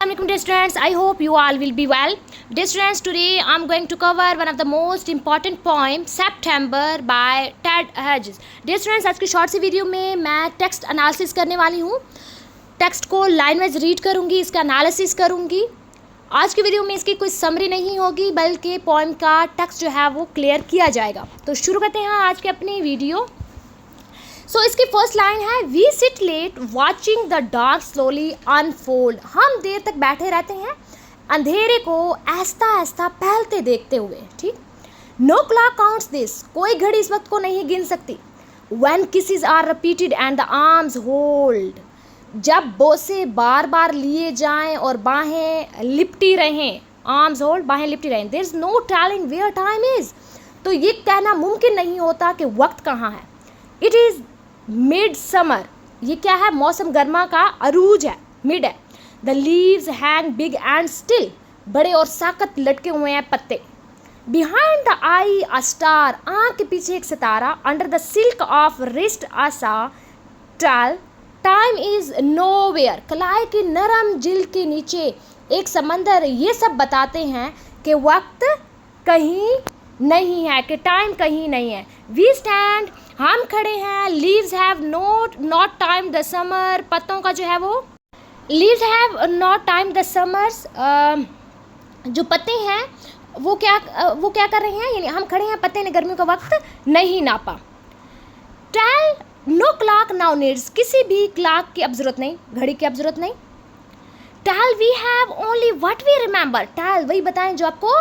Assalamualaikum dear students, I hope you all will be well. Dear students, today I am going to cover one of the most important poem September by Ted Hedges. Dear students, आज की short सी video में मैं text analysis करने वाली हूँ. Text को line wise read करूँगी, इसका एनालिसिस करूँगी. आज की वीडियो में इसकी कोई समरी नहीं होगी बल्कि पोएम का टेक्स्ट जो है वो क्लियर किया जाएगा. तो शुरू करते हैं आज की अपनी वीडियो. सो इसकी फर्स्ट लाइन है, we sit late watching the dark slowly unfold. हम देर तक बैठे रहते हैं अंधेरे को आहिस्ता आहिस्ता फैलते देखते हुए. ठीक. No clock counts this. कोई घड़ी इस वक्त को नहीं गिन सकती. When kisses are repeated and the arms hold. जब बोसे बार बार लिए जाएं और बाहें लिपटी रहें. आर्म्स होल्ड, बाहें लिपटी रहें. There is no telling where time is. तो ये कहना मुमकिन नहीं होता कि वक्त कहाँ है. It is mid summer. ये क्या है? मौसम गर्मा का अरूज है, मिड है. The leaves hang big and still. बड़े और साकत लटके हुए हैं पत्ते. Behind the eye a star. आँख के पीछे एक सितारा. Under the silk of wrist a sea tell. Time is nowhere. कलाई की नरम जिल्द के नीचे एक समंदर. ये सब बताते हैं कि वक्त कहीं नहीं है, कि टाइम कहीं नहीं है. We stand. हम खड़े हैं. Leaves have not time the summer. पत्तों का जो है वो leaves have not time the summers. जो पत्ते हैं वो क्या कर रहे हैं, यानी हम खड़े हैं, पत्ते ने गर्मियों का वक्त नहीं नापा. Tell no clock now needs. किसी भी क्लॉक की अब जरूरत नहीं, घड़ी की अब जरूरत नहीं. Tell we have only what we remember. Tell वही बताएं जो आपको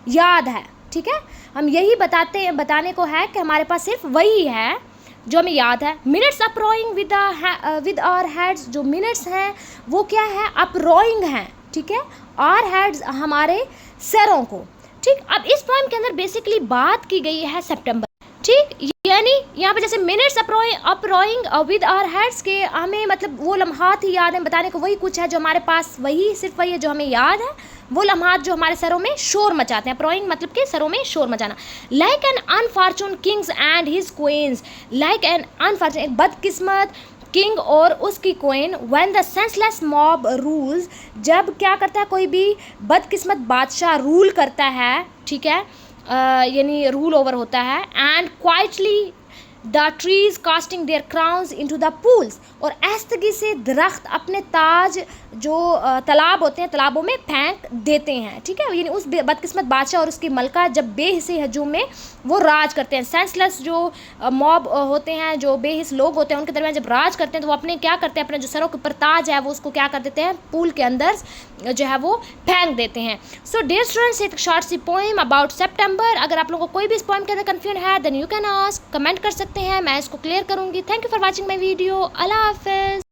याद है. ठीक है, हम यही बताने को है कि हमारे पास सिर्फ वही है जो हमें याद है. Minutes approaching with our heads. जो मिनट्स हैं वो क्या है? अप्रोइंग हैं. ठीक है, आवर हेड्स हमारे सरों को. ठीक. अब इस पोएम के अंदर बेसिकली बात की गई है सितंबर. ठीक, यानी यहाँ पे जैसे minutes approaching with our heads के हमें मतलब वो लम्हात ही याद हैं. बताने को वही कुछ है जो हमारे पास वही सिर्फ वही है जो हमें याद है. वो लम्हात जो हमारे सरों में शोर मचाते हैं. अप्रोइंग मतलब कि सरों में शोर मचाना. Like an unfortunate kings and his queens. Like an unfortunate, एक बदकिस्मत किंग और उसकी queen. When the senseless mob rules. जब क्या करता है कोई भी बदकिस्मत बादशाह रूल करता है. ठीक है, यानी रूल ओवर होता है. And quietly the trees casting their crowns into the pools. और आहिस्तगी से दरख्त अपने ताज जो तालाब होते हैं तालाबों में फेंक देते हैं. ठीक है, यानी उस बदकिस्मत बादशाह और उसकी मलका जब बेहिसी हजूम में वो राज करते हैं. सेंसलेस जो मॉब होते हैं, जो बेहिस लोग होते हैं, उनके दरमियान जब राज करते हैं तो वो अपने क्या करते हैं, अपने जो सरों के ऊपर ताज है वो उसको क्या कर देते हैं, पूल के अंदर जो है वो फेंक देते हैं. सो डियर स्टूडेंट्स, एक शॉर्ट सी पोएम अबाउट सितंबर. अगर आप लोगों को कोई भी इस पोएम के अंदर कन्फ्यूजन है then you can ask, comment कर सकते हैं, मैं इसको क्लियर करूँगी. Thank you for watching my video. अल्लाह हाफिज़.